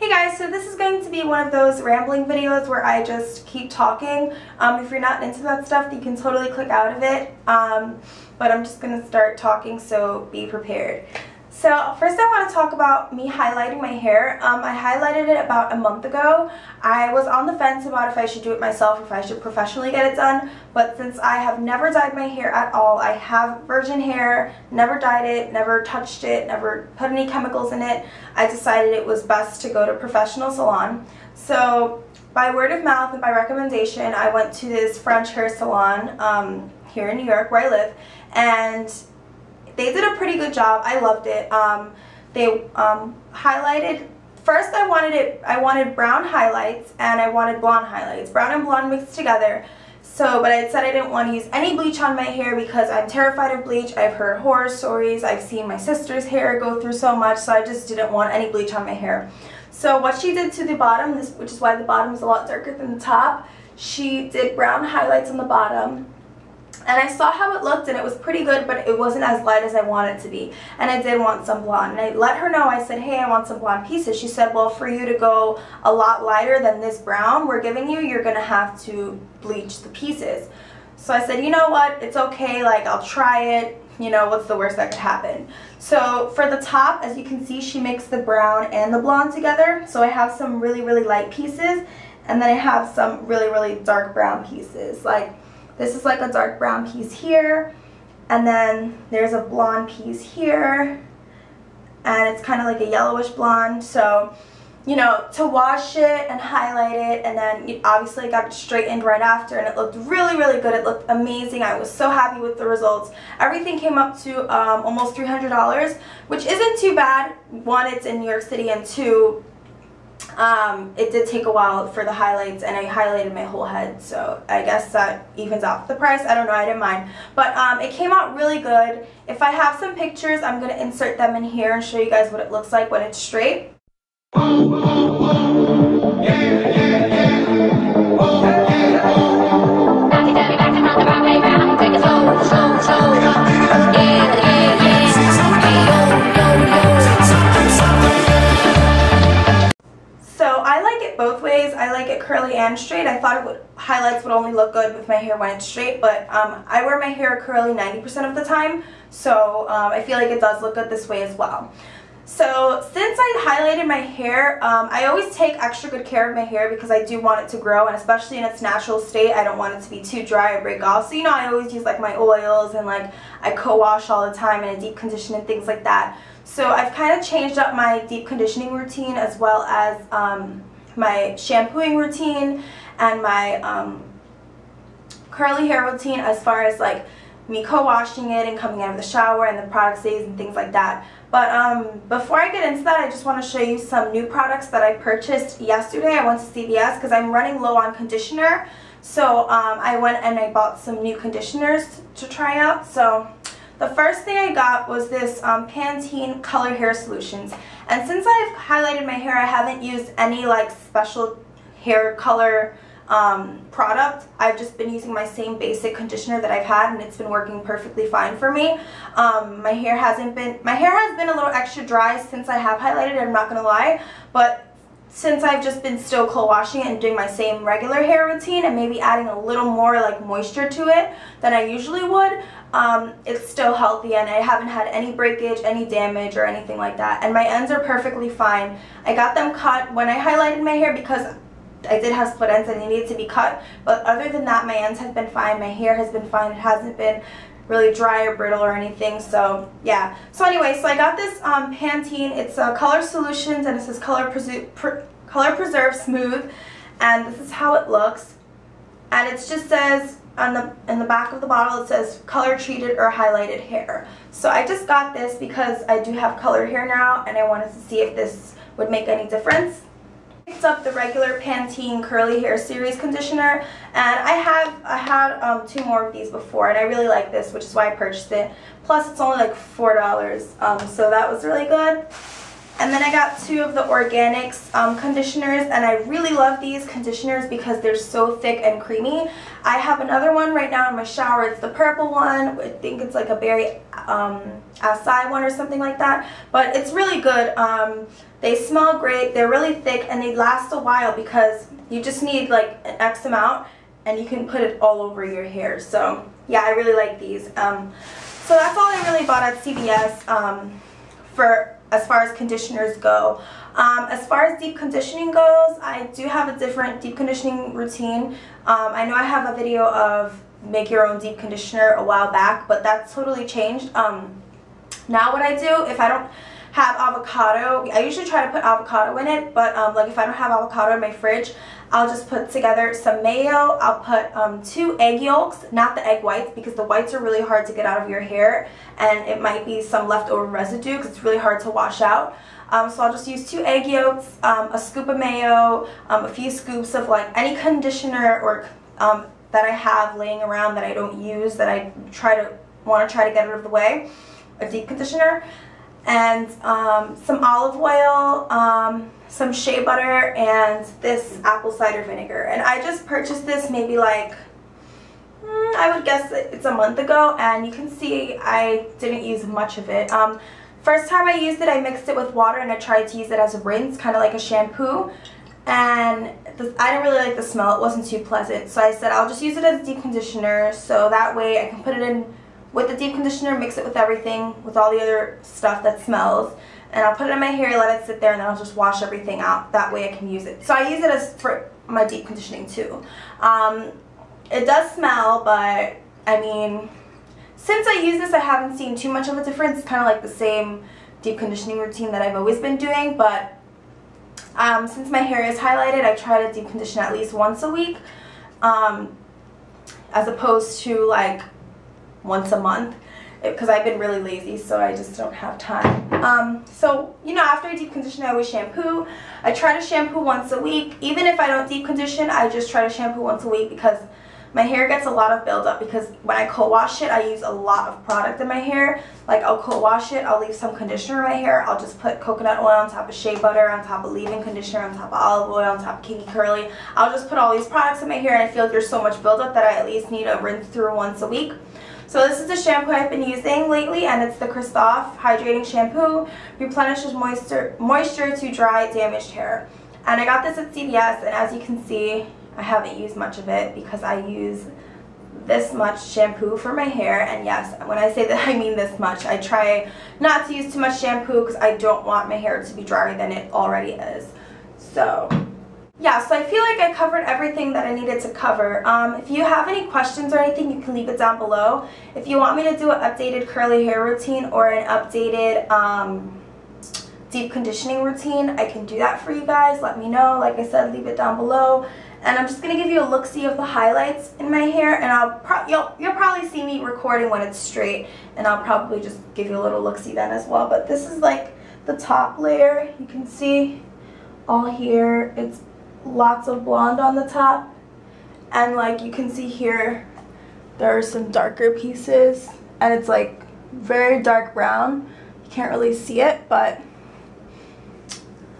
Hey guys, so this is going to be one of those rambling videos where I just keep talking. If you're not into that stuff, you can totally click out of it. But I'm just going to start talking, so be prepared. So first I want to talk about me highlighting my hair. I highlighted it about a month ago. I was on the fence about if I should do it myself or if I should professionally get it done. But since I have never dyed my hair at all, I have virgin hair, never dyed it, never touched it, never put any chemicals in it, I decided it was best to go to a professional salon. So by word of mouth and by recommendation, I went to this French hair salon here in New York where I live, and they did a pretty good job. I loved it. They highlighted. First, I wanted brown highlights and I wanted blonde highlights, brown and blonde mixed together. So, but I said I didn't want to use any bleach on my hair because I'm terrified of bleach. I've heard horror stories. I've seen my sister's hair go through so much, so I just didn't want any bleach on my hair. So what she did to the bottom, which is why the bottom is a lot darker than the top, she did brown highlights on the bottom. And I saw how it looked and it was pretty good, but it wasn't as light as I wanted it to be. And I did want some blonde. And I let her know, I said, hey, I want some blonde pieces. She said, well, for you to go a lot lighter than this brown we're giving you, you're going to have to bleach the pieces. So I said, you know what, it's okay, like I'll try it. You know, what's the worst that could happen? So for the top, as you can see, she mixed the brown and the blonde together. So I have some really, really light pieces. And then I have some really, really dark brown pieces. Like, this is like a dark brown piece here, and then there's a blonde piece here, and it's kind of like a yellowish blonde. So, you know, to wash it and highlight it, and then obviously I got it straightened right after, and it looked really, really good. It looked amazing. I was so happy with the results. Everything came up to almost $300, which isn't too bad. One, it's in New York City, and two, it did take a while for the highlights, and I highlighted my whole head, so I guess that evens out the price. I don't know, I didn't mind. But it came out really good. If I have some pictures, I'm going to insert them in here and show you guys what it looks like when it's straight. Both ways. I like it curly and straight. I thought highlights would only look good with my hair when it's straight, but I wear my hair curly 90% of the time, so I feel like it does look good this way as well. So since I highlighted my hair, I always take extra good care of my hair because I do want it to grow, and especially in its natural state, I don't want it to be too dry or break off. So, you know, I always use like my oils, and like I co-wash all the time and I deep condition and things like that. So I've kind of changed up my deep conditioning routine as well as my shampooing routine and my curly hair routine, as far as like me co-washing it and coming out of the shower and the product stays and things like that. But before I get into that, I just want to show you some new products that I purchased yesterday. I went to CVS because I'm running low on conditioner, so I went and I bought some new conditioners to try out. So the first thing I got was this Pantene Color Hair Solutions. And since I've highlighted my hair, I haven't used any like special hair color product. I've just been using my same basic conditioner that I've had, and it's been working perfectly fine for me. My hair has been a little extra dry since I have highlighted it, I'm not going to lie, but since I've just been still co-washing it and doing my same regular hair routine and maybe adding a little more like moisture to it than I usually would, it's still healthy, and I haven't had any breakage, any damage, or anything like that. And my ends are perfectly fine. I got them cut when I highlighted my hair because I did have split ends and they needed to be cut. But other than that, my ends have been fine. My hair has been fine. It hasn't been really dry or brittle or anything. So yeah. So anyway, so I got this Pantene. It's Color Solutions, and it says Color Preserve Smooth, and this is how it looks. And it just says in the back of the bottle, it says color treated or highlighted hair. So I just got this because I do have colored hair now, and I wanted to see if this would make any difference. I picked up the regular Pantene Curly Hair Series conditioner, and I had two more of these before, and I really like this, which is why I purchased it. Plus, it's only like $4, so that was really good. And then I got 2 of the Organics conditioners, and I really love these conditioners because they're so thick and creamy. I have another one right now in my shower. It's the purple one. I think it's like a berry acai one or something like that. But it's really good. They smell great. They're really thick, and they last a while because you just need like an X amount, and you can put it all over your hair. So yeah, I really like these. So that's all I really bought at CVS for as far as conditioners go. As far as deep conditioning goes, I do have a different deep conditioning routine. I know I have a video of make your own deep conditioner a while back, but that's totally changed. Now what I do, if I don't have avocado, I usually try to put avocado in it, but like if I don't have avocado in my fridge, I'll just put together some mayo. I'll put 2 egg yolks, not the egg whites, because the whites are really hard to get out of your hair, and it might be some leftover residue because it's really hard to wash out. So I'll just use 2 egg yolks, a scoop of mayo, a few scoops of like any conditioner or that I have laying around that I don't use, that I want to try to get out of the way, a deep conditioner, and some olive oil, some shea butter, and this apple cider vinegar. And I just purchased this maybe like, I would guess it's a month ago, and you can see I didn't use much of it. First time I used it, I mixed it with water and I tried to use it as a rinse, kind of like a shampoo, and I didn't really like the smell. It wasn't too pleasant, so I said I'll just use it as a deep conditioner, so that way I can put it in with the deep conditioner, mix it with everything, with all the other stuff that smells, and I'll put it in my hair, let it sit there, and then I'll just wash everything out. That way I can use it. So I use it as for my deep conditioning too. It does smell, but I mean, since I use this, I haven't seen too much of a difference. It's kind of like the same deep conditioning routine that I've always been doing, but since my hair is highlighted, I try to deep condition at least once a week, as opposed to like once a month, because I've been really lazy, so I just don't have time. So, you know, after I deep condition, I always shampoo. I try to shampoo once a week. Even if I don't deep condition, I just try to shampoo once a week because my hair gets a lot of buildup, because when I co-wash it, I use a lot of product in my hair. Like, I'll co-wash it, I'll leave some conditioner in my hair, I'll just put coconut oil on top of shea butter, on top of leave-in conditioner, on top of olive oil, on top of Kinky Curly. I'll just put all these products in my hair, and I feel like there's so much buildup that I at least need a rinse through once a week. So this is the shampoo I've been using lately, and it's the Christophe Hydrating Shampoo. Replenishes moisture to dry, damaged hair. And I got this at CVS, and as you can see, I haven't used much of it because I use this much shampoo for my hair. And yes, when I say that, I mean this much. I try not to use too much shampoo because I don't want my hair to be drier than it already is. So yeah, so I feel like I covered everything that I needed to cover. If you have any questions or anything, you can leave it down below. If you want me to do an updated curly hair routine or an updated deep conditioning routine, I can do that for you guys. Let me know. Like I said, leave it down below. And I'm just going to give you a look-see of the highlights in my hair, and you'll probably see me recording when it's straight, and I'll probably just give you a little look-see then as well. But this is like the top layer. You can see all here, it's lots of blonde on the top, and like you can see here, there are some darker pieces, and it's like very dark brown. You can't really see it, but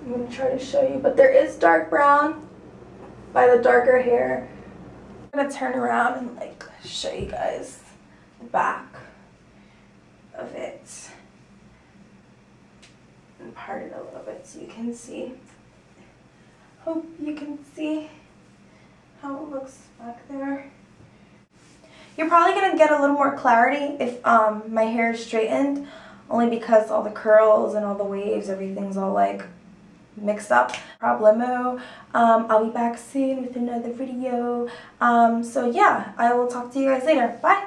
I'm going to try to show you. But there is dark brown by the darker hair. I'm going to turn around and like show you guys the back of it and part it a little bit so you can see. Hope you can see how it looks back there. You're probably going to get a little more clarity if my hair is straightened, only because all the curls and all the waves, everything's all like mixed up. Problemo. I'll be back soon with another video. So yeah, I will talk to you guys later. Bye!